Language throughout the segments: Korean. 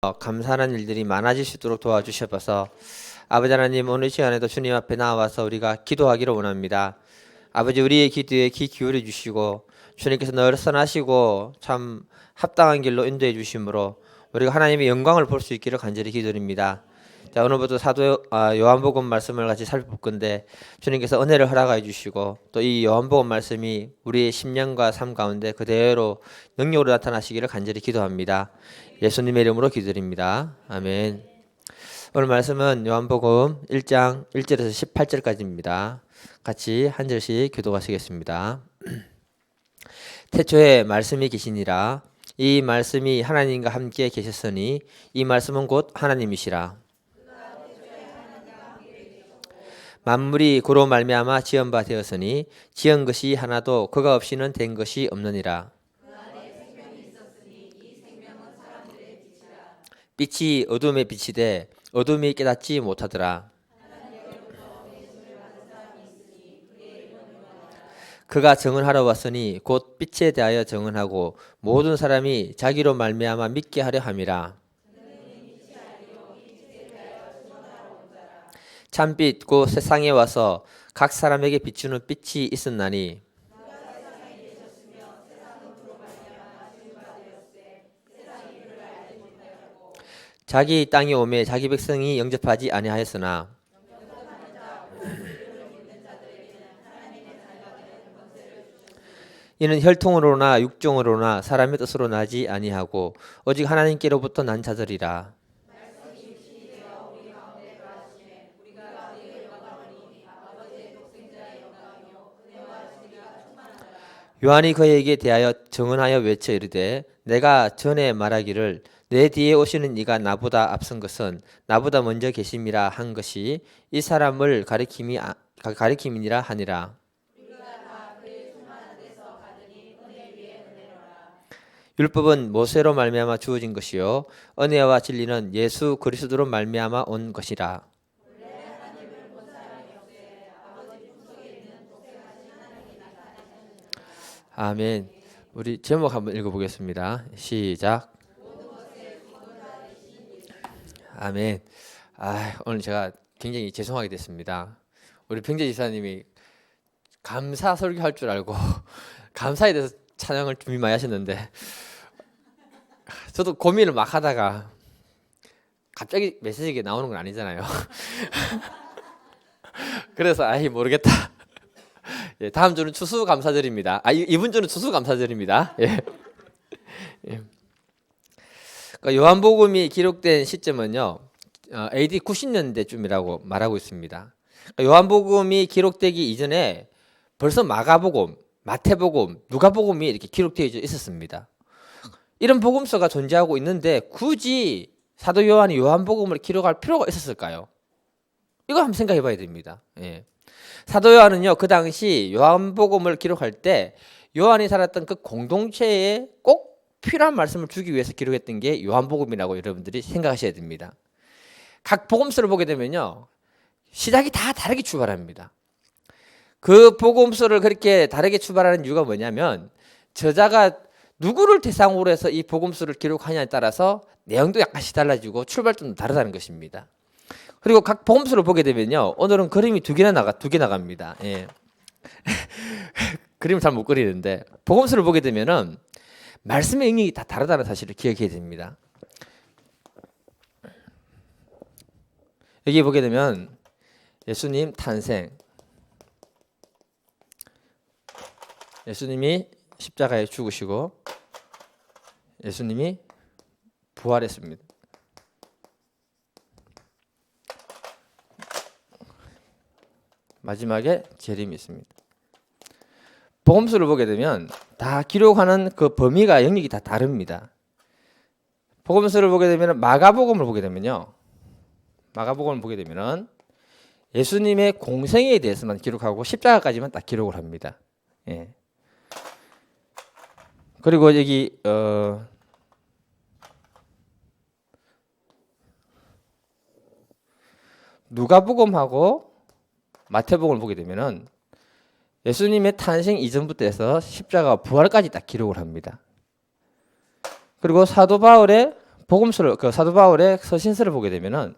감사하는 일들이 많아질 수 있도록 도와주셔서 아버지 하나님, 오늘 시간에도 주님 앞에 나와서 우리가 기도하기를 원합니다. 아버지, 우리의 기도에 귀 기울여 주시고 주님께서 늘 선하시고 참 합당한 길로 인도해 주심으로 우리가 하나님의 영광을 볼 수 있기를 간절히 기도드립니다. 자, 오늘부터 사도 요한복음 말씀을 같이 살펴볼 건데, 주님께서 은혜를 허락해 주시고 또 이 요한복음 말씀이 우리의 심령과 삶 가운데 그대로 능력으로 나타나시기를 간절히 기도합니다. 예수님의 이름으로 기도드립니다. 아멘. 오늘 말씀은 요한복음 1장 1절에서 18절까지입니다. 같이 한 절씩 교독하시겠습니다. 태초에 말씀이 계시니라. 이 말씀이 하나님과 함께 계셨으니 이 말씀은 곧 하나님이시라. 만물이 그로 말미암아 지은 바 되었으니 지은 것이 하나도 그가 없이는 된 것이 없느니라. 빛이 어둠에 비치되 어둠이 깨닫지 못하더라. 그가 증언하러 왔으니 곧 빛에 대하여 증언하고 모든 사람이 자기로 말미암아 믿게 하려 함이라. 참빛 곧 세상에 와서 각 사람에게 비추는 빛이 있었나니 자기 땅에 오매 자기 백성이 영접하지 아니하였으나 이는 혈통으로나 육종으로나 사람의 뜻으로 나지 아니하고 오직 하나님께로부터 난 자들이라. 요한이 그에게 대하여 증언하여 외쳐 이르되 내가 전에 말하기를 내 뒤에 오시는 이가 나보다 앞선 것은 나보다 먼저 계심이라 한 것이 이 사람을 가리킴이니라 하니라. 율법은 모세로 말미암아 주어진 것이요 은혜와 진리는 예수 그리스도로 말미암아 온 것이라. 아멘. 우리 제목 한번 읽어보겠습니다. 시작. 아멘. 오늘 제가 굉장히 죄송하게 됐습니다. 우리 병재 지사님이 감사 설교할 줄 알고 감사에 대해서 찬양을 준비 많이 하셨는데 저도 고민을 막 하다가 갑자기 메시지가 나오는 건 아니잖아요. 그래서 모르겠다. 예, 다음 주는 추수 감사절입니다. 이번 주는 추수 감사절입니다. 예. 예. 그러니까 요한복음이 기록된 시점은요, AD 90년대쯤이라고 말하고 있습니다. 그러니까 요한복음이 기록되기 이전에 벌써 마가복음, 마태복음, 누가복음이 이렇게 기록되어 있었습니다. 이런 복음서가 존재하고 있는데 굳이 사도 요한이 요한복음을 기록할 필요가 있었을까요? 이거 한번 생각해 봐야 됩니다. 예. 사도 요한은요, 그 당시 요한복음을 기록할 때 요한이 살았던 그 공동체에 꼭 필요한 말씀을 주기 위해서 기록했던 게 요한복음이라고 여러분들이 생각하셔야 됩니다. 각 복음서를 보게 되면요, 시작이 다 다르게 출발합니다. 그 복음서를 그렇게 다르게 출발하는 이유가 뭐냐면 저자가 누구를 대상으로 해서 이 복음서를 기록하냐에 따라서 내용도 약간씩 달라지고 출발점도 다르다는 것입니다. 그리고 각 복음서를 보게 되면요, 오늘은 그림이 두 개 나갑니다. 예. 그림을 잘 못 그리는데 복음서를 보게 되면은 말씀의 영역이 다 다르다는 사실을 기억해야 됩니다. 여기 보게 되면 예수님 탄생, 예수님이 십자가에 죽으시고 예수님이 부활했습니다. 마지막에 재림이 있습니다. 복음서를 보게 되면 다 기록하는 그 범위가 영역이 다 다릅니다. 복음서를 보게 되면 마가복음을 보게 되면요, 마가복음을 보게 되면은 예수님의 공생에 대해서만 기록하고 십자가까지만 딱 기록을 합니다. 예. 그리고 여기 누가복음하고 마태복음을 보게 되면은 예수님의 탄생 이전부터 해서 십자가 부활까지 딱 기록을 합니다. 그리고 사도 바울의 복음서를 그 사도 바울의 서신서를 보게 되면은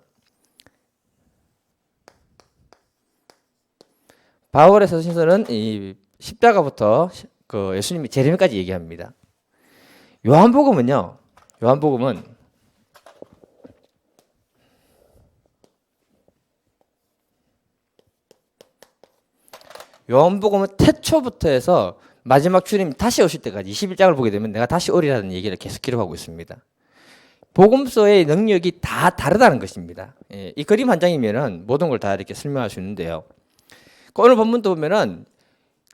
바울의 서신서는 이 십자가부터 그 예수님이 재림까지 얘기합니다. 요한복음은요. 요한복음은 태초부터 해서 마지막 주님 다시 오실 때까지 21장을 보게 되면 내가 다시 오리라는 얘기를 계속 기록하고 있습니다. 복음서의 능력이 다 다르다는 것입니다. 예, 이 그림 한 장이면은 모든 걸 다 이렇게 설명할 수 있는데요. 오늘 본문도 보면은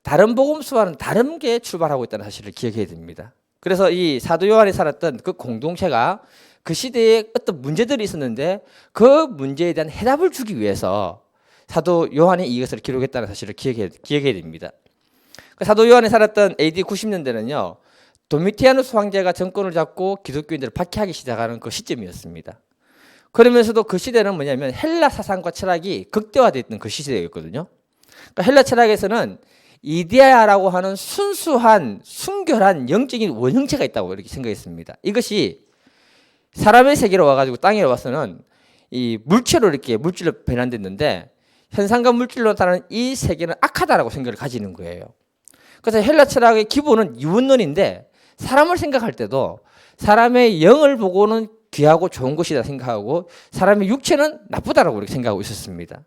다른 복음서와는 다른 게 출발하고 있다는 사실을 기억해야 됩니다. 그래서 이 사도 요한이 살았던 그 공동체가 그 시대에 어떤 문제들이 있었는데 그 문제에 대한 해답을 주기 위해서 사도 요한이 이것을 기록했다는 사실을 기억해야 됩니다. 사도 요한이 살았던 AD 90년대는요. 도미티아누스 황제가 정권을 잡고 기독교인들을 박해하기 시작하는 그 시점이었습니다. 그러면서도 그 시대는 뭐냐면 헬라 사상과 철학이 극대화되어 있던 그 시대였거든요. 그러니까 헬라 철학에서는 이데아라고 하는 순수한 순결한 영적인 원형체가 있다고 이렇게 생각했습니다. 이것이 사람의 세계로 와가지고 땅에 와서는 이 물체로 이렇게 물질로 변환됐는데 현상과 물질로 나타나는 이 세계는 악하다라고 생각을 가지는 거예요. 그래서 헬라 철학의 기본은 유언론인데 사람을 생각할 때도 사람의 영을 보고는 귀하고 좋은 것이다 생각하고 사람의 육체는 나쁘다라고 이렇게 생각하고 있었습니다.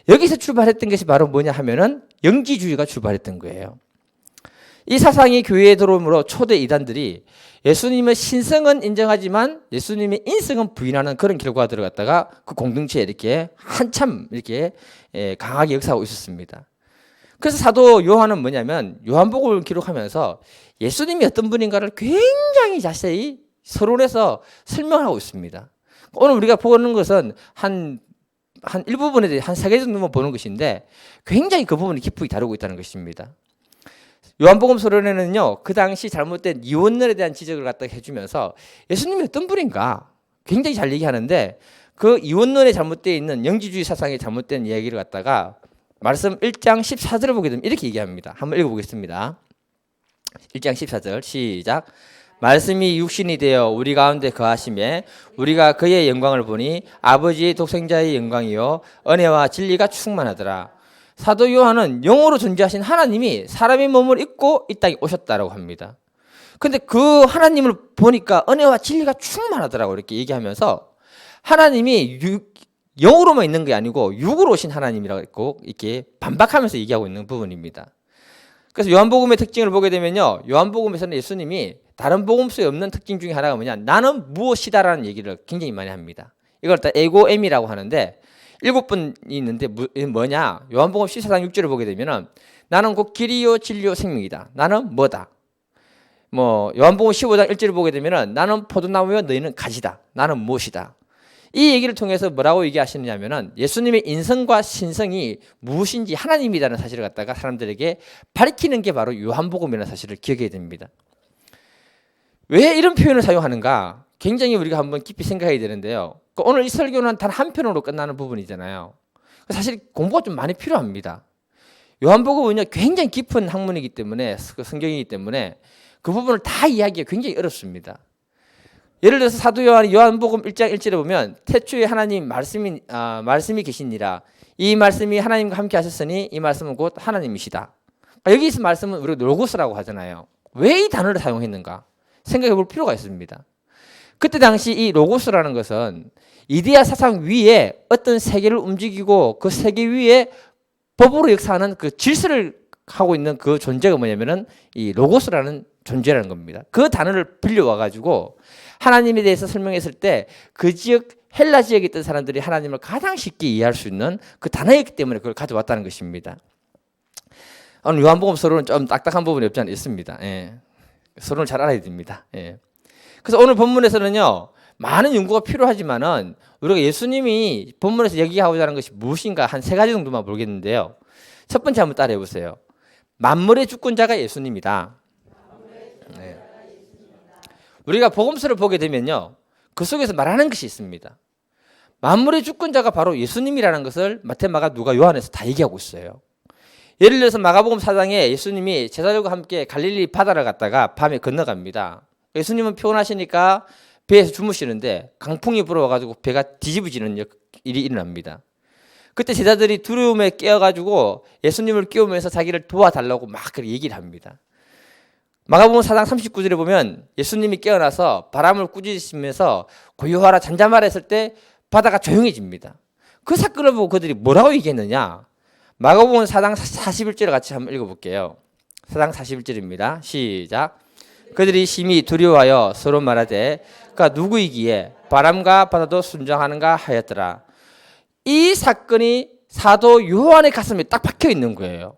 여기서 출발했던 것이 바로 뭐냐 하면은 영지주의가 출발했던 거예요. 이 사상이 교회에 들어오므로 초대 이단들이 예수님의 신성은 인정하지만 예수님의 인성은 부인하는 그런 결과가 들어갔다가 그 공동체에 이렇게 한참 이렇게 강하게 역사하고 있었습니다. 그래서 사도 요한은 뭐냐면 요한복음을 기록하면서 예수님이 어떤 분인가를 굉장히 자세히 서론에서 설명하고 있습니다. 오늘 우리가 보는 것은 한 일부분에 대해 한 3개 정도만 보는 것인데 굉장히 그 부분을 깊이 다루고 있다는 것입니다. 요한복음 서론에는요, 그 당시 잘못된 이원론에 대한 지적을 갖다 해주면서 예수님이 어떤 분인가 굉장히 잘 얘기하는데 그 이원론에 잘못되어 있는 영지주의 사상에 잘못된 이야기를 갖다가 말씀 1장 14절을 보게 되면 이렇게 얘기합니다. 한번 읽어보겠습니다. 1장 14절 시작. 말씀이 육신이 되어 우리 가운데 거하심에 우리가 그의 영광을 보니 아버지의 독생자의 영광이요 은혜와 진리가 충만하더라. 사도 요한은 영으로 존재하신 하나님이 사람의 몸을 입고 이 땅에 오셨다라고 합니다. 근데 그 하나님을 보니까 은혜와 진리가 충만하더라고 이렇게 얘기하면서 하나님이 영으로만 있는 게 아니고 육으로 오신 하나님이라고 이렇게 반박하면서 얘기하고 있는 부분입니다. 그래서 요한복음의 특징을 보게 되면요, 요한복음에서는 예수님이 다른 복음서에 없는 특징 중에 하나가 뭐냐, 나는 무엇이다라는 얘기를 굉장히 많이 합니다. 이걸 다 에고엠이라고 하는데 7번이 있는데 뭐냐, 요한복음 14장 6절을 보게 되면은 나는 곧 길이요 진리요 생명이다. 나는 뭐다. 뭐 요한복음 15장 1절을 보게 되면은 나는 포도나무요 너희는 가지다. 나는 무엇이다. 이 얘기를 통해서 뭐라고 얘기하시느냐면은 예수님의 인성과 신성이 무엇인지 하나님이라는 사실을 갖다가 사람들에게 밝히는 게 바로 요한복음이라는 사실을 기억해야 됩니다. 왜 이런 표현을 사용하는가? 굉장히 우리가 한번 깊이 생각해야 되는데요. 오늘 이 설교는 단 한 편으로 끝나는 부분이잖아요. 사실 공부가 좀 많이 필요합니다. 요한복음은요 굉장히 깊은 학문이기 때문에 성경이기 때문에 그 부분을 다 이해하기가 굉장히 어렵습니다. 예를 들어서 사도 요한이 요한복음 1장 1절에 보면 태초에 하나님 말씀이 계시니라. 이 말씀이 하나님과 함께 하셨으니 이 말씀은 곧 하나님이시다. 그러니까 여기서 말씀은 우리가 로고스라고 하잖아요. 왜 이 단어를 사용했는가 생각해 볼 필요가 있습니다. 그때 당시 이 로고스라는 것은 이데아 사상 위에 어떤 세계를 움직이고 그 세계 위에 법으로 역사하는 그 질서를 하고 있는 그 존재가 뭐냐면은 이 로고스라는 존재라는 겁니다. 그 단어를 빌려와 가지고 하나님에 대해서 설명했을 때 그 지역 헬라 지역에 있던 사람들이 하나님을 가장 쉽게 이해할 수 있는 그 단어였기 때문에 그걸 가져왔다는 것입니다. 오늘 요한복음 서론은 좀 딱딱한 부분이 없지 않아 있습니다. 예. 서론을 잘 알아야 됩니다. 예. 그래서 오늘 본문에서는요 많은 연구가 필요하지만은 우리가 예수님이 본문에서 얘기하고자 하는 것이 무엇인가 한 3가지 정도만 보겠는데요. 첫 번째 한번 따라해 보세요. 만물의 주권자가 예수님이다. 네. 우리가 복음서를 보게 되면요 그 속에서 말하는 것이 있습니다. 만물의 주권자가 바로 예수님이라는 것을 마태, 마가, 누가, 요한에서 다 얘기하고 있어요. 예를 들어서 마가복음 4장에 예수님이 제자들과 함께 갈릴리 바다를 갔다가 밤에 건너갑니다. 예수님은 피곤하시니까 배에서 주무시는데 강풍이 불어와가지고 배가 뒤집어지는 일이 일어납니다. 그때 제자들이 두려움에 깨어가지고 예수님을 깨우면서 자기를 도와달라고 막 그렇게 얘기를 합니다. 마가복음 4장 39절에 보면 예수님이 깨어나서 바람을 꾸짖으시면서 고요하라 잠잠하라 했을 때 바다가 조용해집니다. 그 사건을 보고 그들이 뭐라고 얘기했느냐? 마가복음 4장 41절을 같이 한번 읽어볼게요. 4장 41절입니다. 시작. 그들이 심히 두려워하여 서로 말하되 그가 누구이기에 바람과 바다도 순종하는가 하였더라. 이 사건이 사도 요한의 가슴에 딱 박혀 있는 거예요.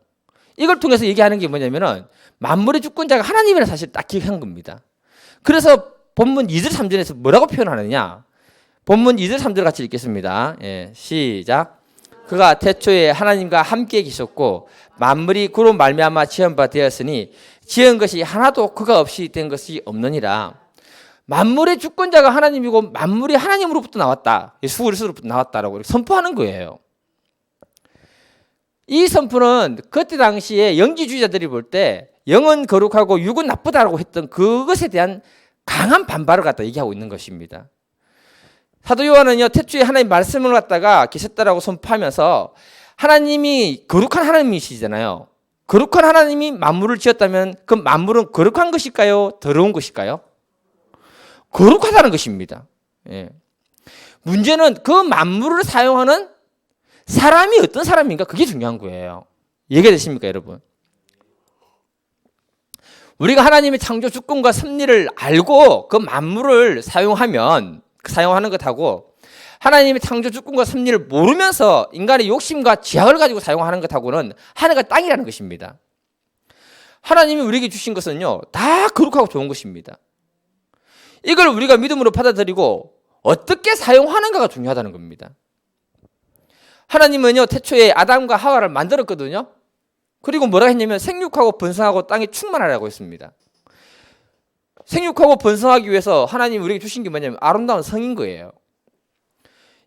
이걸 통해서 얘기하는 게 뭐냐면은 만물의 주권자가 하나님이라는 사실을 딱 기억한 겁니다. 그래서 본문 2절 3절에서 뭐라고 표현하느냐? 본문 2절 3절 같이 읽겠습니다. 예, 시작. 그가 태초에 하나님과 함께 계셨고 만물이 그로 말미암아 지은 바 되었으니 지은 것이 하나도 그가 없이 된 것이 없느니라. 만물의 주권자가 하나님이고 만물이 하나님으로부터 나왔다. 예수 그리스도로부터 나왔다라고 선포하는 거예요. 이 선포는 그때 당시에 영지주의자들이 볼 때 영은 거룩하고 육은 나쁘다라고 했던 그것에 대한 강한 반발을 갖다 얘기하고 있는 것입니다. 사도 요한은요, 태초에 하나님 말씀을 갖다가 계셨다라고 선포하면서 하나님이 거룩한 하나님이시잖아요. 거룩한 하나님이 만물을 지었다면 그 만물은 거룩한 것일까요? 더러운 것일까요? 거룩하다는 것입니다. 예. 문제는 그 만물을 사용하는 사람이 어떤 사람인가 그게 중요한 거예요. 이해되십니까, 여러분? 우리가 하나님의 창조 주권과 섭리를 알고 그 만물을 사용하는 것하고 하나님의 창조 주권과 섭리를 모르면서 인간의 욕심과 지향을 가지고 사용하는 것하고는 하나가 땅이라는 것입니다. 하나님이 우리에게 주신 것은요, 다 거룩하고 좋은 것입니다. 이걸 우리가 믿음으로 받아들이고 어떻게 사용하는가가 중요하다는 겁니다. 하나님은요, 태초에 아담과 하와를 만들었거든요. 그리고 뭐라 했냐면 생육하고 번성하고 땅에 충만하라고 했습니다. 생육하고 번성하기 위해서 하나님이 우리에게 주신 게 뭐냐면 아름다운 성인 거예요.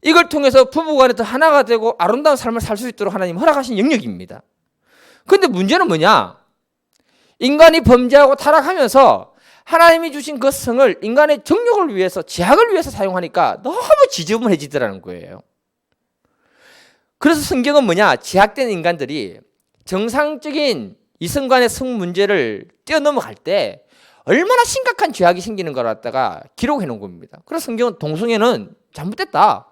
이걸 통해서 부부간에 더 하나가 되고 아름다운 삶을 살 수 있도록 하나님 허락하신 영역입니다. 그런데 문제는 뭐냐? 인간이 범죄하고 타락하면서 하나님이 주신 그 성을 인간의 정욕을 위해서, 제약을 위해서 사용하니까 너무 지저분해지더라는 거예요. 그래서 성경은 뭐냐? 제약된 인간들이 정상적인 이성간의 성 문제를 뛰어넘어갈 때 얼마나 심각한 죄악이 생기는 걸 갖다가 기록해 놓은 겁니다. 그래서 성경은 동성애는 잘못됐다.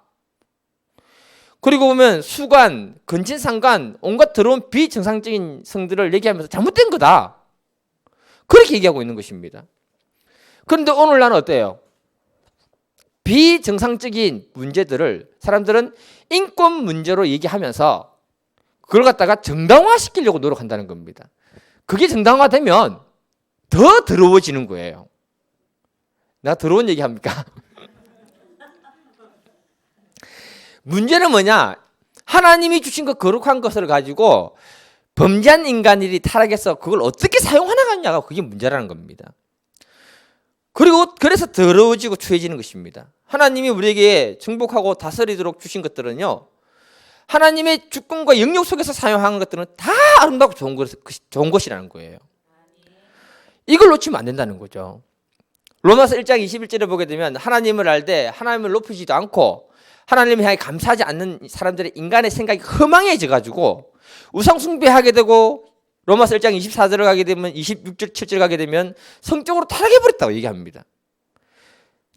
그리고 보면 수관, 근친상간, 온갖 더러운 비정상적인 성들을 얘기하면서 잘못된 거다. 그렇게 얘기하고 있는 것입니다. 그런데 오늘날은 어때요? 비정상적인 문제들을 사람들은 인권 문제로 얘기하면서 그걸 갖다가 정당화시키려고 노력한다는 겁니다. 그게 정당화되면 더 더러워지는 거예요. 나 더러운 얘기합니까? 문제는 뭐냐? 하나님이 주신 그 거룩한 것을 가지고 범죄한 인간들이 타락해서 그걸 어떻게 사용하나가냐가 그게 문제라는 겁니다. 그리고 그래서 더러워지고 추해지는 것입니다. 하나님이 우리에게 정복하고 다스리도록 주신 것들은요, 하나님의 주권과 영역 속에서 사용하는 것들은 다 아름답고 좋은 것이라는 거예요. 이걸 놓치면 안 된다는 거죠. 로마서 1장 21절에 보게 되면 하나님을 알되 하나님을 높이지도 않고 하나님을 향해 감사하지 않는 사람들의 인간의 생각이 허망해져 가지고 우상 숭배하게 되고, 로마서 1장 24절을 가게 되면 26절 7절 가게 되면 성적으로 타락해 버렸다고 얘기합니다.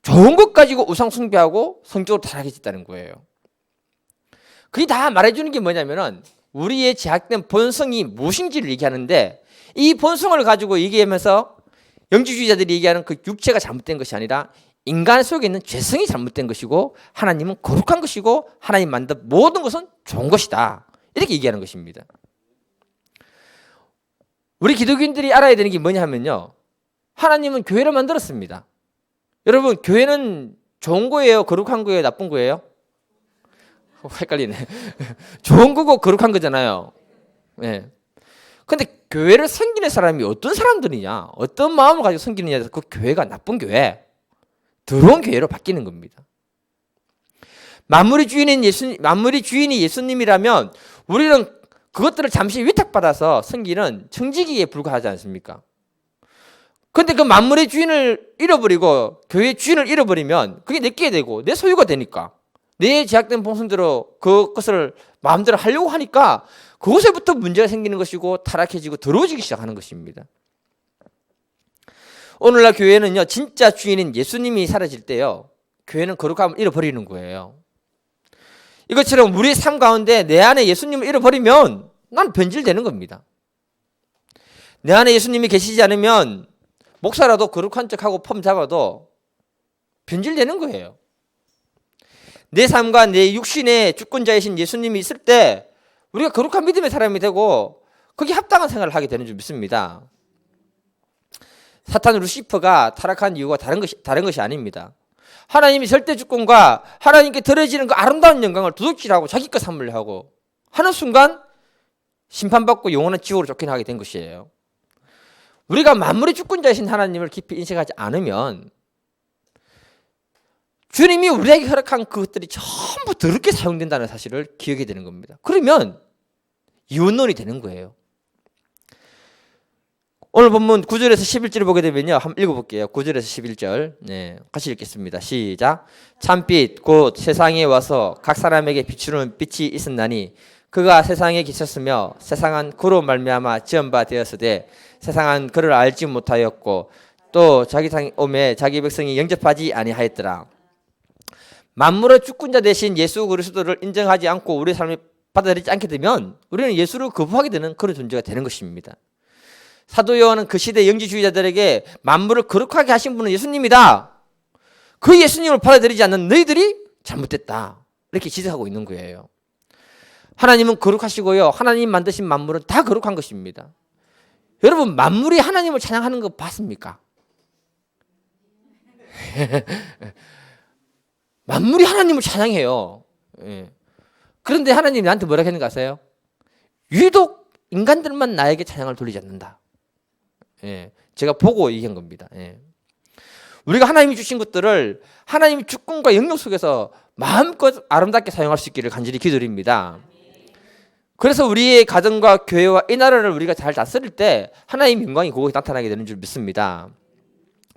좋은 것 가지고 우상 숭배하고 성적으로 타락해졌다는 거예요. 그게 다 말해주는 게 뭐냐면은 우리의 제약된 본성이 무엇인지를 얘기하는데, 이 본성을 가지고 얘기하면서 영지주의자들이 얘기하는 그 육체가 잘못된 것이 아니라 인간 속에 있는 죄성이 잘못된 것이고 하나님은 거룩한 것이고 하나님 만든 모든 것은 좋은 것이다, 이렇게 얘기하는 것입니다. 우리 기독교인들이 알아야 되는 게 뭐냐 하면요, 하나님은 교회를 만들었습니다. 여러분, 교회는 좋은 거예요? 거룩한 거예요? 나쁜 거예요? 헷갈리네. 좋은 거고 거룩한 거잖아요. 네. 근데 교회를 섬기는 사람이 어떤 사람들이냐, 어떤 마음을 가지고 섬기느냐에 대해서 그 교회가 나쁜 교회, 더러운 교회로 바뀌는 겁니다. 만물의 주인이 예수님이라면 우리는 그것들을 잠시 위탁받아서 섬기는 청지기에 불과하지 않습니까? 근데 그 만물의 주인을 잃어버리고 교회의 주인을 잃어버리면 그게 내게 되고 내 소유가 되니까 내 제약된 본성대로 그것을 마음대로 하려고 하니까 그곳에부터 문제가 생기는 것이고 타락해지고 더러워지기 시작하는 것입니다. 오늘날 교회는요, 진짜 주인인 예수님이 사라질 때요, 교회는 거룩함을 잃어버리는 거예요. 이것처럼 우리의 삶 가운데 내 안에 예수님을 잃어버리면 난 변질되는 겁니다. 내 안에 예수님이 계시지 않으면 목사라도 거룩한 척하고 폼 잡아도 변질되는 거예요. 내 삶과 내 육신의 주권자이신 예수님이 있을 때 우리가 거룩한 믿음의 사람이 되고 거기에 합당한 생활을 하게 되는 줄 믿습니다. 사탄 루시퍼가 타락한 이유가 다른 것이 아닙니다. 하나님이 절대 주권과 하나님께 드려지는 그 아름다운 영광을 도둑질하고 자기 것 삼으려 하고 하는 순간 심판받고 영원한 지옥으로 쫓겨나게 된 것이에요. 우리가 만물의 주권자이신 하나님을 깊이 인식하지 않으면 주님이 우리에게 허락한 그것들이 전부 더럽게 사용된다는 사실을 기억해야 되는 겁니다. 그러면 이혼론이 되는 거예요. 오늘 본문 9절에서 11절을 보게 되면요, 한번 읽어볼게요. 9절에서 11절, 네, 같이 읽겠습니다. 시작. 참빛 곧 세상에 와서 각 사람에게 비추는 빛이 있었나니 그가 세상에 계셨으며 세상은 그로 말미암아 지은 바 되었으되 세상은 그를 알지 못하였고 또 자기 상 오매 자기 백성이 영접하지 아니하였더라. 만물의 주권자 되신 예수 그리스도를 인정하지 않고 우리의 삶을 받아들이지 않게 되면 우리는 예수를 거부하게 되는 그런 존재가 되는 것입니다. 사도 요한은 그 시대 영지주의자들에게 만물을 거룩하게 하신 분은 예수님이다. 그 예수님을 받아들이지 않는 너희들이 잘못됐다. 이렇게 지적하고 있는 거예요. 하나님은 거룩하시고요, 하나님 만드신 만물은 다 거룩한 것입니다. 여러분, 만물이 하나님을 찬양하는 거 봤습니까? 만물이 하나님을 찬양해요. 그런데 하나님이 나한테 뭐라고 했는가 아세요? 유독 인간들만 나에게 찬양을 돌리지 않는다. 제가 보고 얘기한 겁니다. 우리가 하나님이 주신 것들을 하나님의 주권과 영역 속에서 마음껏 아름답게 사용할 수 있기를 간절히 기도드립니다. 그래서 우리의 가정과 교회와 이 나라를 우리가 잘 다스릴 때 하나님의 영광이 그곳에 나타나게 되는 줄 믿습니다.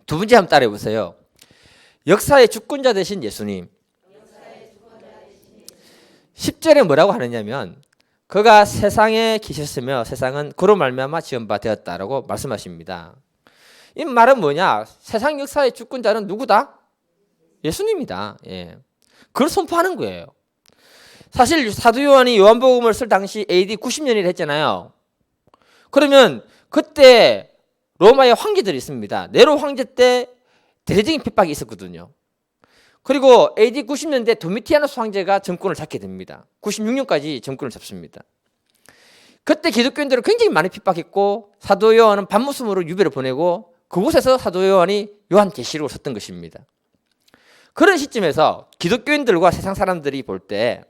두 번째 한번 따라해 보세요. 역사의 주권자 되신 예수님. 10절에 뭐라고 하느냐면 그가 세상에 계셨으며 세상은 그로 말미암아 지은 바 되었다라고 말씀하십니다. 이 말은 뭐냐? 세상 역사의 주권자는 누구다? 예수님이다. 그걸 선포하는 거예요. 사실 사도 요한이 요한복음을 쓸 당시 AD 90년이라 했잖아요. 그러면 그때 로마의 황제들이 있습니다. 네로 황제 때 대대적인 핍박이 있었거든요. 그리고 AD 90년대 도미티아누스 황제가 정권을 잡게 됩니다. 96년까지 정권을 잡습니다. 그때 기독교인들을 굉장히 많이 핍박했고 사도 요한은 밤무숨으로 유배를 보내고 그곳에서 사도 요한이 요한계시록을 썼던 것입니다. 그런 시점에서 기독교인들과 세상 사람들이 볼 때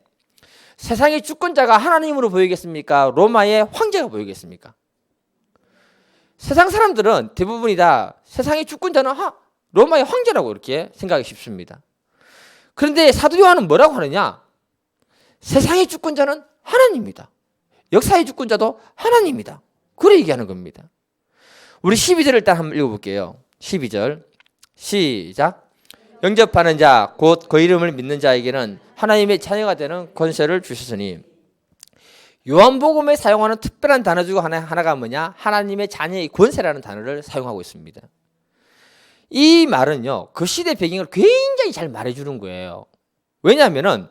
세상의 주권자가 하나님으로 보이겠습니까? 로마의 황제가 보이겠습니까? 세상 사람들은 대부분이 다 세상의 주권자는 로마의 황제라고 이렇게 생각하기 쉽습니다. 그런데 사도 요한은 뭐라고 하느냐? 세상의 주권자는 하나님이다. 역사의 주권자도 하나님이다. 그래 얘기하는 겁니다. 우리 12절을 일단 한번 읽어볼게요. 12절 시작. 영접하는 자 곧 그 이름을 믿는 자에게는 하나님의 자녀가 되는 권세를 주셨으니. 요한복음에 사용하는 특별한 단어 중 하나가 뭐냐? 하나님의 자녀의 권세라는 단어를 사용하고 있습니다. 이 말은요, 그 시대 배경을 굉장히 잘 말해주는 거예요. 왜냐하면은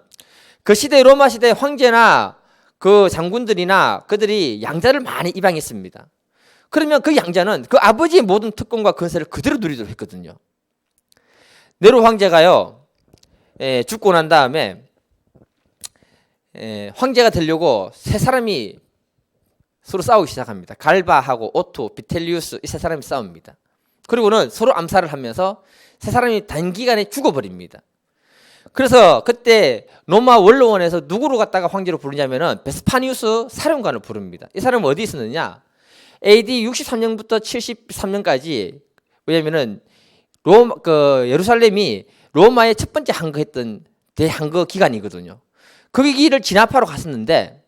그 시대 로마 시대 황제나 그 장군들이나 그들이 양자를 많이 입양했습니다. 그러면 그 양자는 그 아버지의 모든 특권과 권세를 그대로 누리도록 했거든요. 네로 황제가요, 죽고 난 다음에 황제가 되려고 세 사람이 서로 싸우기 시작합니다. 갈바하고 오토, 비텔리우스 이 세 사람이 싸웁니다. 그리고는 서로 암살을 하면서 세 사람이 단기간에 죽어버립니다. 그래서 그때 로마 원로원에서 누구로 갖다가 황제로 부르냐면은 베스파니우스 사령관을 부릅니다. 이 사람은 어디 있었느냐? AD 63년부터 73년까지, 왜냐면은 예루살렘이 로마의 첫 번째 항거했던 대항거 기간이거든요. 그 길을 진압하러 갔었는데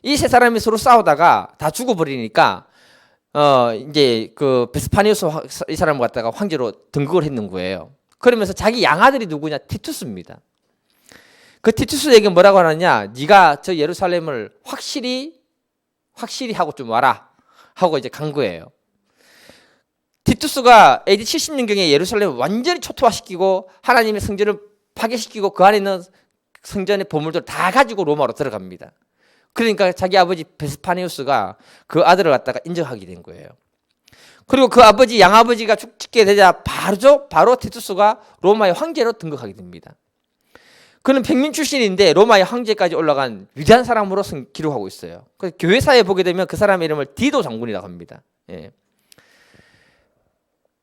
이 세 사람이 서로 싸우다가 다 죽어버리니까 이제 그 베스파니우스 이 사람을 갖다가 황제로 등극을 했는 거예요. 그러면서 자기 양아들이 누구냐? 티투스입니다. 그 티투스에게 뭐라고 하느냐? 네가 저 예루살렘을 확실히 하고 좀 와라 하고 이제 간 거예요. 티투스가 AD 70년경에 예루살렘을 완전히 초토화시키고 하나님의 성전을 파괴시키고 그 안에 있는 성전의 보물들을 다 가지고 로마로 들어갑니다. 그러니까 자기 아버지 베스파니우스가 그 아들을 갖다가 인정하게 된 거예요. 그리고 그 아버지 양아버지가 죽게 되자 바로 티투스가 로마의 황제로 등극하게 됩니다. 그는 평민 출신인데 로마의 황제까지 올라간 위대한 사람으로 기록하고 있어요. 그래서 교회사에 보게 되면 그 사람의 이름을 디도 장군이라고 합니다. 예.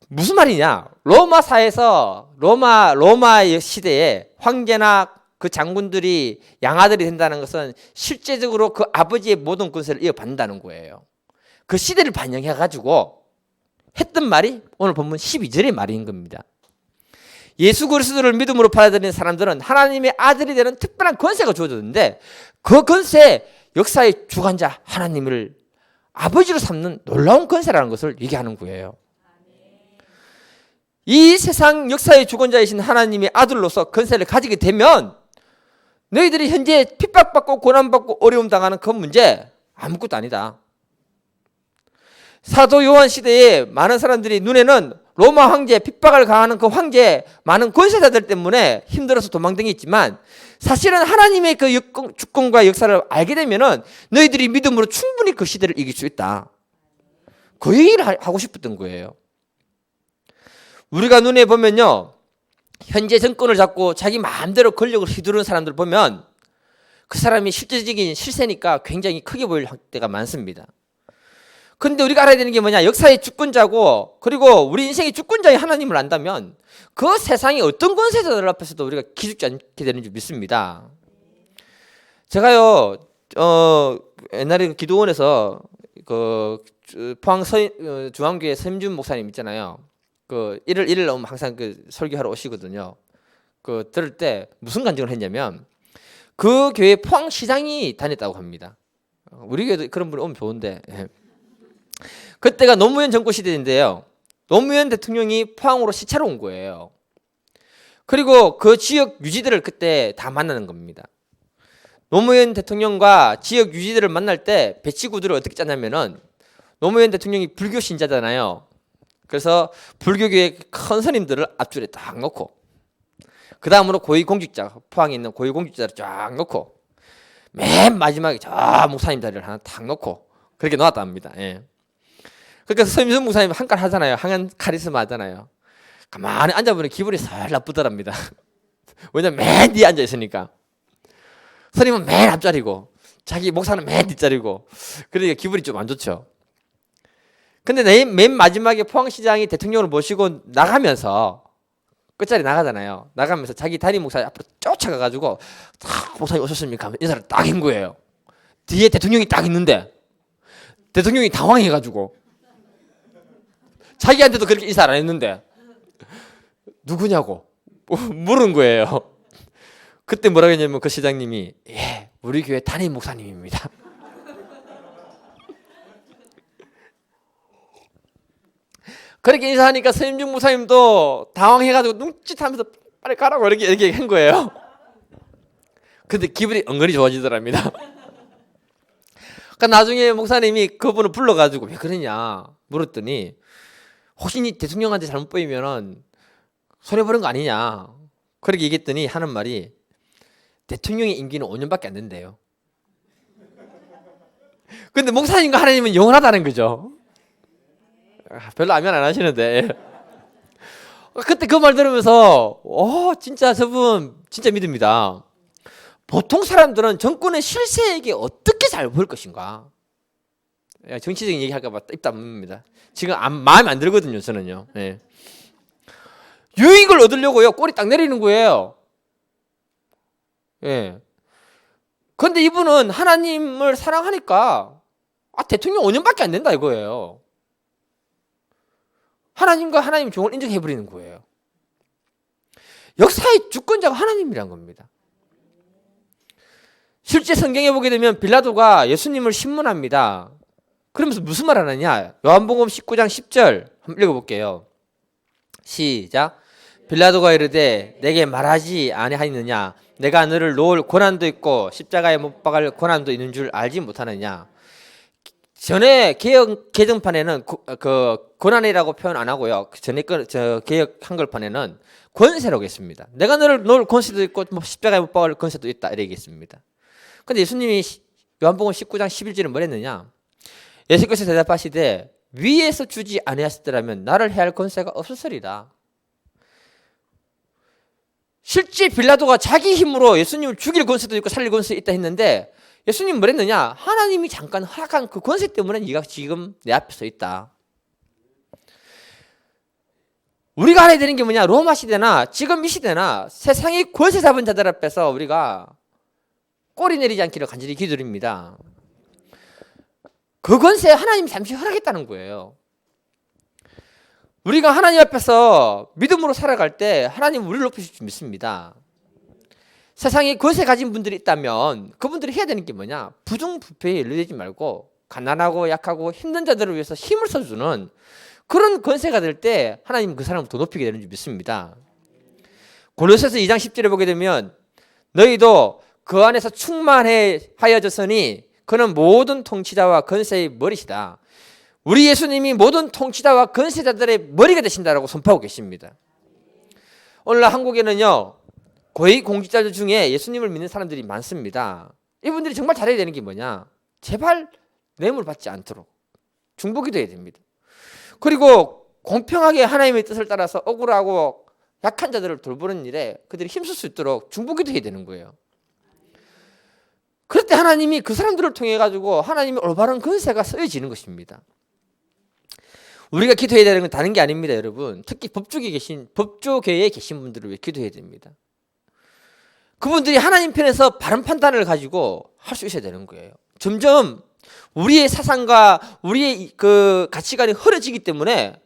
무슨 말이냐? 로마사에서 로마의 시대에 황제나 그 장군들이 양아들이 된다는 것은 실제적으로 그 아버지의 모든 권세를 이어받는다는 거예요. 그 시대를 반영해 가지고 했던 말이 오늘 본문 12절의 말인 겁니다. 예수 그리스도를 믿음으로 받아들이는 사람들은 하나님의 아들이 되는 특별한 권세가 주어졌는데 그 권세, 역사의 주관자 하나님을 아버지로 삼는 놀라운 권세라는 것을 얘기하는 거예요. 이 세상 역사의 주권자이신 하나님의 아들로서 권세를 가지게 되면 너희들이 현재 핍박받고 고난받고 어려움 당하는 그 문제 아무것도 아니다. 사도 요한 시대에 많은 사람들이 눈에는 로마 황제, 핍박을 가하는 그 황제, 많은 권세자들 때문에 힘들어서 도망다녔지만 사실은 하나님의 그 주권과 역사를 알게 되면은 너희들이 믿음으로 충분히 그 시대를 이길 수 있다. 그 얘기를 하고 싶었던 거예요. 우리가 눈에 보면요, 현재 정권을 잡고 자기 마음대로 권력을 휘두르는 사람들 보면 그 사람이 실제적인 실세니까 굉장히 크게 보일 때가 많습니다. 그런데 우리가 알아야 되는 게 뭐냐? 역사의 주권자고 그리고 우리 인생의 주권자의 하나님을 안다면 그 세상의 어떤 권세자들 앞에서도 우리가 기죽지 않게 되는 줄 믿습니다. 제가요, 옛날에 기도원에서 그 포항 중앙교회 서임준 목사님 있잖아요. 그 일요일 오면 항상 그 설교하러 오시거든요. 그 들을 때 무슨 간증을 했냐면 그 교회 포항시장이 다녔다고 합니다. 우리 교회도 그런 분이 오면 좋은데. 그때가 노무현 정권 시대인데요. 노무현 대통령이 포항으로 시차로 온 거예요. 그리고 그 지역 유지들을 그때 다 만나는 겁니다. 노무현 대통령과 지역 유지들을 만날 때 배치구들을 어떻게 짰냐면은 노무현 대통령이 불교 신자잖아요. 그래서 불교교의 큰 스님들을 앞줄에 딱 놓고 그 다음으로 고위공직자, 포항에 있는 고위공직자를 쫙 놓고 맨 마지막에 저 목사님 자리를 하나 딱 놓고 그렇게 놓았다 합니다. 예. 그러니까 서임준 목사님 한 칼 하잖아요. 항한 카리스마 하잖아요. 가만히 앉아보니 기분이 살 나쁘더랍니다. 왜냐면 맨 뒤에 앉아있으니까. 스님은 맨 앞자리고 자기 목사는 맨 뒷자리고 그러니까 기분이 좀 안 좋죠. 근데 맨 마지막에 포항시장이 대통령을 모시고 나가면서 끝자리 나가잖아요. 나가면서 자기 담임 목사 앞으로 쫓아가가지고 목사님 오셨습니까? 인사를 딱 한 거예요. 뒤에 대통령이 딱 있는데 대통령이 당황해가지고 자기한테도 그렇게 인사를 안 했는데 누구냐고 물은 거예요. 그때 뭐라고 했냐면 그 시장님이 예, 우리 교회 담임 목사님입니다. 그렇게 인사하니까 서임준 목사님도 당황해가지고 눈짓하면서 빨리 가라고 이렇게 한 거예요. 근데 기분이 은근히 좋아지더랍니다. 그러니까 나중에 목사님이 그분을 불러가지고 왜 그러냐 물었더니 혹시 니 대통령한테 잘못 보이면은 손해보는 거 아니냐 그렇게 얘기했더니 하는 말이 대통령의 임기는 5년밖에 안 된대요. 근데 목사님과 하나님은 영원하다는 거죠. 별로 아멘 안 하시는데 그때 그 말 들으면서 진짜 저분 진짜 믿습니다. 보통 사람들은 정권의 실세에게 어떻게 잘 보일 것인가 정치적인 얘기할까 봐 입 다뭅니다. 지금 마음에 안 들거든요 저는요. 예. 유익을 얻으려고요 꼬리 딱 내리는 거예요. 예. 그런데 이분은 하나님을 사랑하니까 대통령 5년밖에 안 된다 이거예요. 하나님과 하나님 종을 인정해버리는 거예요. 역사의 주권자가 하나님이란 겁니다. 실제 성경에 보게 되면 빌라도가 예수님을 신문합니다. 그러면서 무슨 말 하느냐? 요한복음 19장 10절 한번 읽어볼게요. 시작. 빌라도가 이르되 내게 말하지 아니하였느냐? 내가 너를 놓을 권한도 있고 십자가에 못 박을 권한도 있는 줄 알지 못하느냐? 전에 개정판에는 그 권한이라고 표현 안 하고요. 전에 개혁 한글판에는 권세라고 했습니다. 내가 너를 놓을 권세도 있고 뭐 십자가에 못 박을 권세도 있다 이렇게 했습니다. 근데 예수님이 요한복음 19장 11절에 뭘 했느냐? 예수께서 대답하시되 위에서 주지 아니하셨더라면 나를 해할 권세가 없었으리라. 실제 빌라도가 자기 힘으로 예수님을 죽일 권세도 있고 살릴 권세도 있다 했는데 예수님 뭘 했느냐? 하나님이 잠깐 허락한 그 권세 때문에 네가 지금 내 앞에 서 있다. 우리가 알아야 되는 게 뭐냐? 로마 시대나 지금 이 시대나 세상의 권세 잡은 자들 앞에서 우리가 꼬리 내리지 않기를 간절히 기도드립니다. 그 권세 하나님이 잠시 허락했다는 거예요. 우리가 하나님 앞에서 믿음으로 살아갈 때 하나님 우리를 높이실 줄 믿습니다. 세상에 권세 가진 분들이 있다면 그분들이 해야 되는 게 뭐냐? 부정부패에 연루되지 말고 가난하고 약하고 힘든 자들을 위해서 힘을 써주는 그런 권세가 될 때 하나님 그 사람을 더 높이게 되는 줄 믿습니다. 골로새서 2장 10절에 보게 되면 너희도 그 안에서 충만하여졌으니 그는 모든 통치자와 권세의 머리시다. 우리 예수님이 모든 통치자와 권세자들의 머리가 되신다라고 선포하고 계십니다. 오늘날 한국에는요 고위 공직자들 중에 예수님을 믿는 사람들이 많습니다. 이분들이 정말 잘해야 되는 게 뭐냐? 제발 뇌물 받지 않도록 중보기도 해야 됩니다. 그리고 공평하게 하나님의 뜻을 따라서 억울하고 약한 자들을 돌보는 일에 그들이 힘쓸 수 있도록 중보기도 해야 되는 거예요. 그럴 때 하나님이 그 사람들을 통해 가지고 하나님의 올바른 권세가 쓰여지는 것입니다. 우리가 기도해야 되는 건 다른 게 아닙니다, 여러분. 특히 법조계에 계신 분들을 위해 기도해야 됩니다. 그분들이 하나님 편에서 바른 판단을 가지고 할 수 있어야 되는 거예요. 점점 우리의 사상과 우리의 그 가치관이 흐려지기 때문에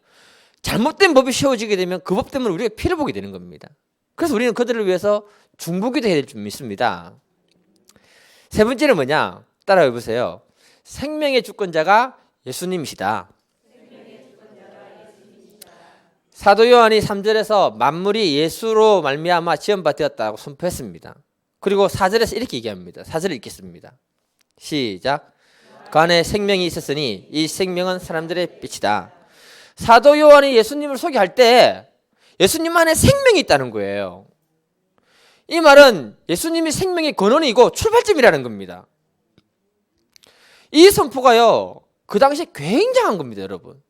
잘못된 법이 세워지게 되면 그 법 때문에 우리가 피해를 보게 되는 겁니다. 그래서 우리는 그들을 위해서 중보기도 해야 될 줄 믿습니다. 세 번째는 뭐냐? 따라해 보세요. 생명의 주권자가 예수님이시다. 사도 요한이 3절에서 만물이 예수로 말미암아 지음받았다고 선포했습니다. 그리고 4절에서 이렇게 얘기합니다. 4절을 읽겠습니다. 시작. 그 안에 생명이 있었으니 이 생명은 사람들의 빛이다. 사도 요한이 예수님을 소개할 때 예수님 안에 생명이 있다는 거예요. 이 말은 예수님이 생명의 근원이고 출발점이라는 겁니다. 이 선포가요 그 당시 굉장한 겁니다, 여러분.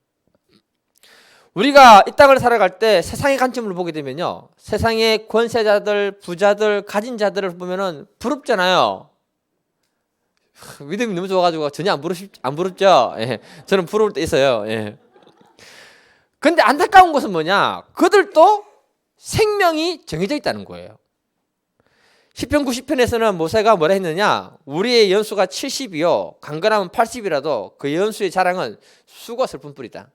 우리가 이 땅을 살아갈 때 세상의 관점으로 보게 되면요 세상의 권세자들, 부자들, 가진 자들을 보면은 부럽잖아요. 믿음이 너무 좋아가지고 전혀 안 부럽죠. 예. 저는 부러울 때 있어요. 예. 근데 안타까운 것은 뭐냐? 그들도 생명이 정해져 있다는 거예요. 시편 90편에서는 모세가 뭐라 했느냐? 우리의 연수가 70이요 강건하면 80이라도 그 연수의 자랑은 수고와 슬픔뿐이다.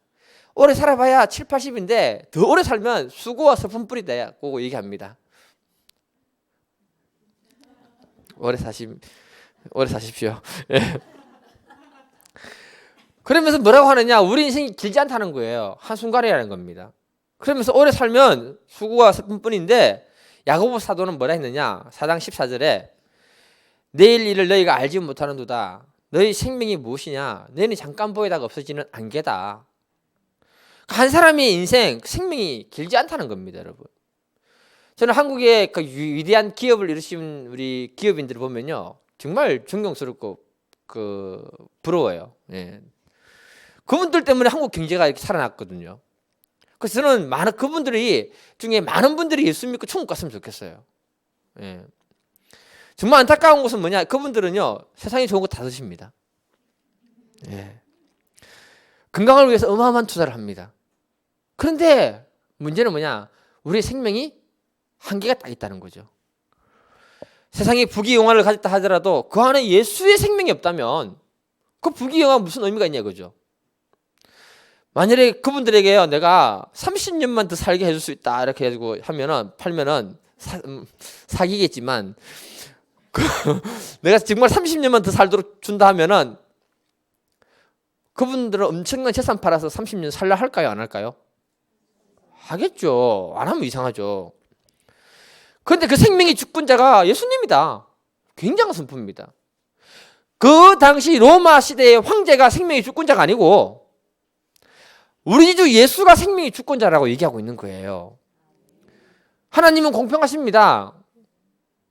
오래 살아봐야 7, 80인데 더 오래 살면 수고와 슬픔뿐이다 고 얘기합니다. 오래 사십시오. 예. 그러면서 뭐라고 하느냐? 우리 인생이 길지 않다는 거예요. 한순간이라는 겁니다. 그러면서 오래 살면 수고와 슬픔뿐인데 야고보 사도는 뭐라 했느냐? 4장 14절에 내일 일을 너희가 알지 못하는도다. 너희 생명이 무엇이냐? 너희는 잠깐 보이다가 없어지는 안개다. 한 사람의 인생, 생명이 길지 않다는 겁니다, 여러분. 저는 한국의 그 위대한 기업을 이루신 우리 기업인들을 보면요, 정말 존경스럽고 부러워요. 예. 그분들 때문에 한국 경제가 이렇게 살아났거든요. 그래서 저는 그분들이 중에 많은 분들이 예수 믿고 천국 갔으면 좋겠어요. 예. 정말 안타까운 것은 뭐냐? 그분들은요, 세상에 좋은 거 다 드십니다. 예. 건강을 위해서 어마어마한 투자를 합니다. 그런데 문제는 뭐냐? 우리의 생명이 한계가 딱 있다는 거죠. 세상에 부귀영화를 가졌다 하더라도 그 안에 예수의 생명이 없다면 그 부귀영화 무슨 의미가 있냐 그죠? 만약에 그분들에게요 내가 30년만 더 살게 해줄 수 있다 이렇게 해가지고 팔면은 사기겠지만 내가 정말 30년만 더 살도록 준다 하면은 그분들은 엄청난 재산 팔아서 30년 살라 할까요? 안 할까요? 하겠죠. 안 하면 이상하죠. 그런데 그 생명의 주권자가 예수님이다. 굉장한 선포입니다. 그 당시 로마 시대의 황제가 생명의 주권자가 아니고 우리 주 예수가 생명의 주권자라고 얘기하고 있는 거예요. 하나님은 공평하십니다.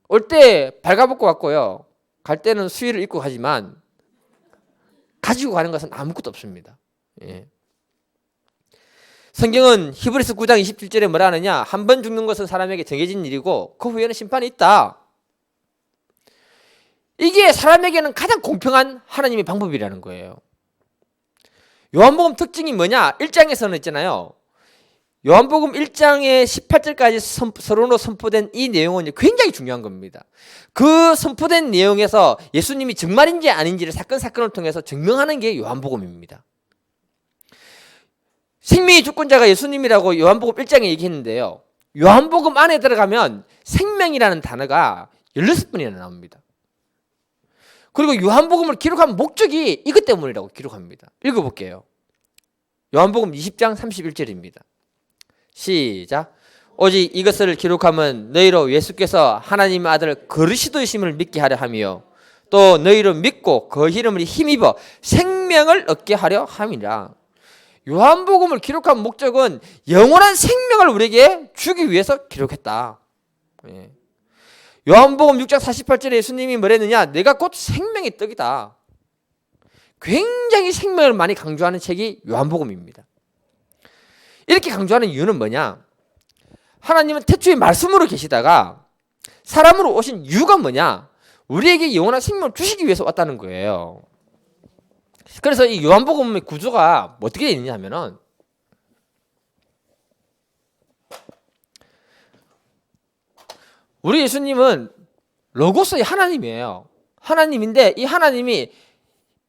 올 때 발가벗고 갔고요. 갈 때는 수의를 입고 가지만 가지고 가는 것은 아무것도 없습니다. 예. 성경은 히브리서 9장 27절에 뭐라 하느냐? 한 번 죽는 것은 사람에게 정해진 일이고 그 후에는 심판이 있다. 이게 사람에게는 가장 공평한 하나님의 방법이라는 거예요. 요한복음 특징이 뭐냐? 1장에서는 있잖아요. 요한복음 1장의 18절까지 서론으로 선포된 이 내용은 굉장히 중요한 겁니다. 그 선포된 내용에서 예수님이 정말인지 아닌지를 사건을 통해서 증명하는 게 요한복음입니다. 생명의 주권자가 예수님이라고 요한복음 1장에 얘기했는데요. 요한복음 안에 들어가면 생명이라는 단어가 16번이나 나옵니다. 그리고 요한복음을 기록한 목적이 이것 때문이라고 기록합니다. 읽어볼게요. 요한복음 20장 31절입니다. 시작. 오직 이것을 기록하면 너희로 예수께서 하나님의 아들 그리스도이심을 믿게 하려 함이요 또 너희로 믿고 그 이름을 힘입어 생명을 얻게 하려 함이라. 요한복음을 기록한 목적은 영원한 생명을 우리에게 주기 위해서 기록했다. 예. 요한복음 6장 48절에 예수님이 뭐랬느냐? 내가 곧 생명의 떡이다. 굉장히 생명을 많이 강조하는 책이 요한복음입니다. 이렇게 강조하는 이유는 뭐냐? 하나님은 태초에 말씀으로 계시다가 사람으로 오신 이유가 뭐냐? 우리에게 영원한 생명을 주시기 위해서 왔다는 거예요. 그래서 이 요한복음의 구조가 어떻게 되어 있냐면은 우리 예수님은 로고스의 하나님이에요. 하나님인데 이 하나님이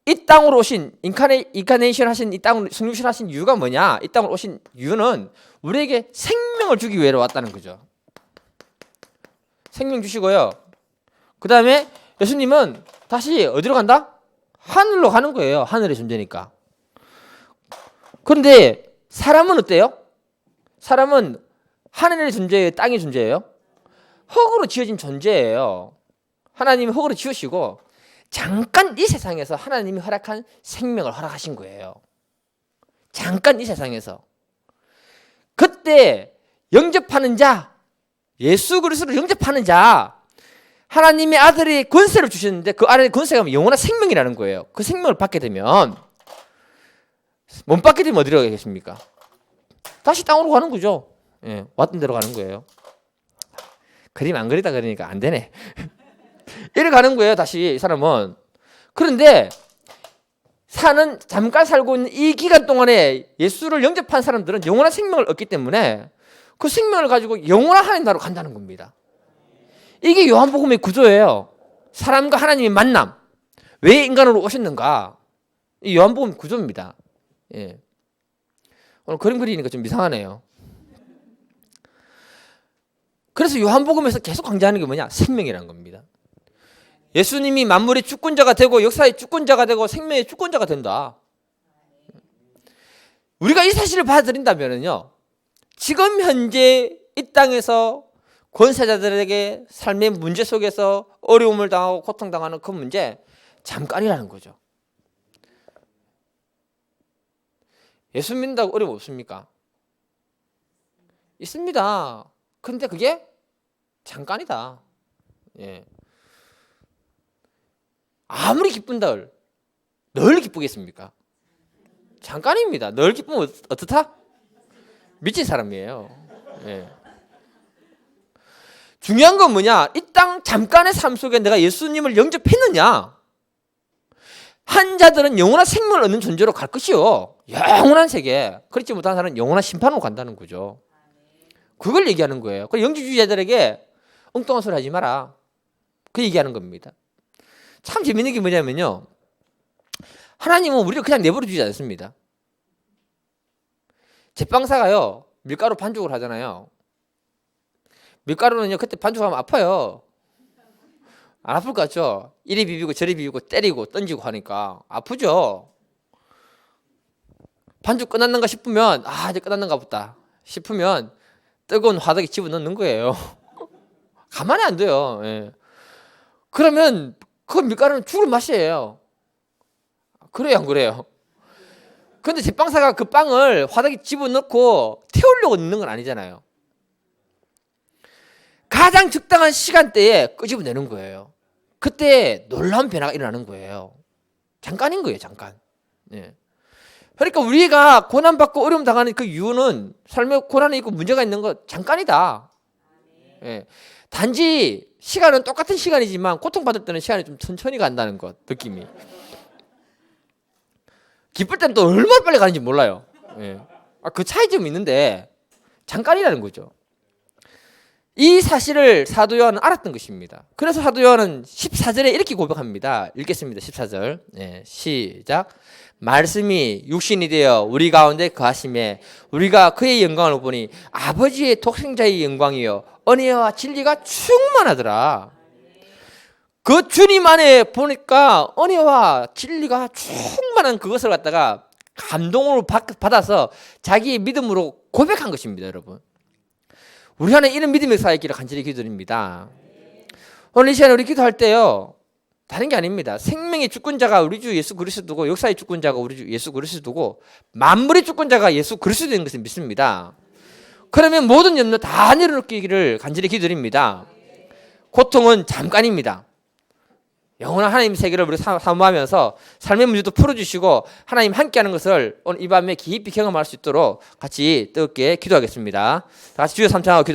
이 땅으로 오신 인카네이션 하신 이 땅으로 성육신하신 이유가 뭐냐? 이 땅으로 오신 이유는 우리에게 생명을 주기 위해 왔다는 거죠. 생명 주시고요. 그 다음에 예수님은 다시 어디로 간다? 하늘로 가는 거예요. 하늘의 존재니까. 그런데 사람은 어때요? 사람은 하늘의 존재예요? 땅의 존재예요? 흙으로 지어진 존재예요. 하나님이 흙으로 지으시고 잠깐 이 세상에서 하나님이 허락한 생명을 허락하신 거예요. 잠깐 이 세상에서. 그때 영접하는 자, 예수 그리스도를 영접하는 자, 하나님의 아들이 권세를 주셨는데 그 아들의 권세가 영원한 생명이라는 거예요. 그 생명을 받게 되면 못 받게 되면 어디로 가겠습니까? 다시 땅으로 가는 거죠. 예, 왔던 데로 가는 거예요. 그림 안 그리다 그러니까 안 되네. 이리 가는 거예요. 다시 이 사람은. 그런데 잠깐 살고 있는 이 기간 동안에 예수를 영접한 사람들은 영원한 생명을 얻기 때문에 그 생명을 가지고 영원한 하나님 나라로 간다는 겁니다. 이게 요한복음의 구조예요. 사람과 하나님의 만남. 왜 인간으로 오셨는가? 이 요한복음 구조입니다. 예. 오늘 그림 그리니까 좀 이상하네요. 그래서 요한복음에서 계속 강조하는 게 뭐냐? 생명이라는 겁니다. 예수님이 만물의 주권자가 되고 역사의 주권자가 되고 생명의 주권자가 된다. 우리가 이 사실을 받아들인다면요, 지금 현재 이 땅에서 권세자들에게 삶의 문제 속에서 어려움을 당하고 고통당하는 그 문제 잠깐이라는 거죠. 예수 믿는다고 어려움 없습니까? 있습니다. 근데 그게 잠깐이다. 예. 아무리 기쁜들 늘 기쁘겠습니까? 잠깐입니다. 늘 기쁘면 어떻다? 미친 사람이에요. 예. 중요한 건 뭐냐? 이 땅 잠깐의 삶 속에 내가 예수님을 영접했느냐? 한 자들은 영원한 생명을 얻는 존재로 갈 것이요. 영원한 세계. 그렇지 못한 사람은 영원한 심판으로 간다는 거죠. 그걸 얘기하는 거예요. 그 영지주의자들에게 엉뚱한 소리 하지 마라. 그 얘기하는 겁니다. 참 재밌는 게 뭐냐면요, 하나님은 우리를 그냥 내버려 두지 않습니다. 제빵사가요 밀가루 반죽을 하잖아요. 밀가루는요 그때 반죽하면 아파요. 안 아플 것 같죠? 이리 비비고 저리 비비고 때리고 던지고 하니까 아프죠. 반죽 끝났는가 싶으면 이제 끝났는가 보다 싶으면 뜨거운 화덕에 집어넣는 거예요. 가만히 안 돼요. 예. 그러면 그 밀가루는 죽을 맛이에요. 그래요, 안 그래요? 근데 제빵사가 그 빵을 화덕에 집어넣고 태우려고 넣는 건 아니잖아요. 가장 적당한 시간대에 끄집어내는 거예요. 그때 놀라운 변화가 일어나는 거예요. 잠깐인 거예요, 잠깐. 예. 그러니까 우리가 고난받고 어려움 당하는 그 이유는 삶에 고난이 있고 문제가 있는 거 잠깐이다. 예. 단지 시간은 똑같은 시간이지만 고통받을 때는 시간이 좀 천천히 간다는 것, 느낌이. 기쁠 때는 또 얼마나 빨리 가는지 몰라요. 예. 그 차이 좀 있는데 잠깐이라는 거죠. 이 사실을 사도 요한은 알았던 것입니다. 그래서 사도 요한은 14절에 이렇게 고백합니다. 읽겠습니다. 14절. 예, 시작. 말씀이 육신이 되어 우리 가운데 거하심에 우리가 그의 영광을 보니 아버지의 독생자의 영광이요 은혜와 진리가 충만하더라. 그 주님 안에 보니까 은혜와 진리가 충만한 그것을 갖다가 감동으로 받아서 자기의 믿음으로 고백한 것입니다, 여러분. 우리 안에 이런 믿음의 역사가 있기를 간절히 기도드립니다. 오늘 이 시간에 우리 기도할 때요, 다른 게 아닙니다. 생명의 주권자가 우리 주 예수 그리스도고 역사의 주권자가 우리 주 예수 그리스도고 만물의 주권자가 예수 그리스도인 것을 믿습니다. 그러면 모든 염려 다 내려놓기를 간절히 기도드립니다. 고통은 잠깐입니다. 영원한 하나님 세계를 우리 사모하면서 삶의 문제도 풀어주시고 하나님 함께하는 것을 오늘 이 밤에 깊이 경험할 수 있도록 같이 뜨겁게 기도하겠습니다. 다 같이 주여 삼창하고 기도.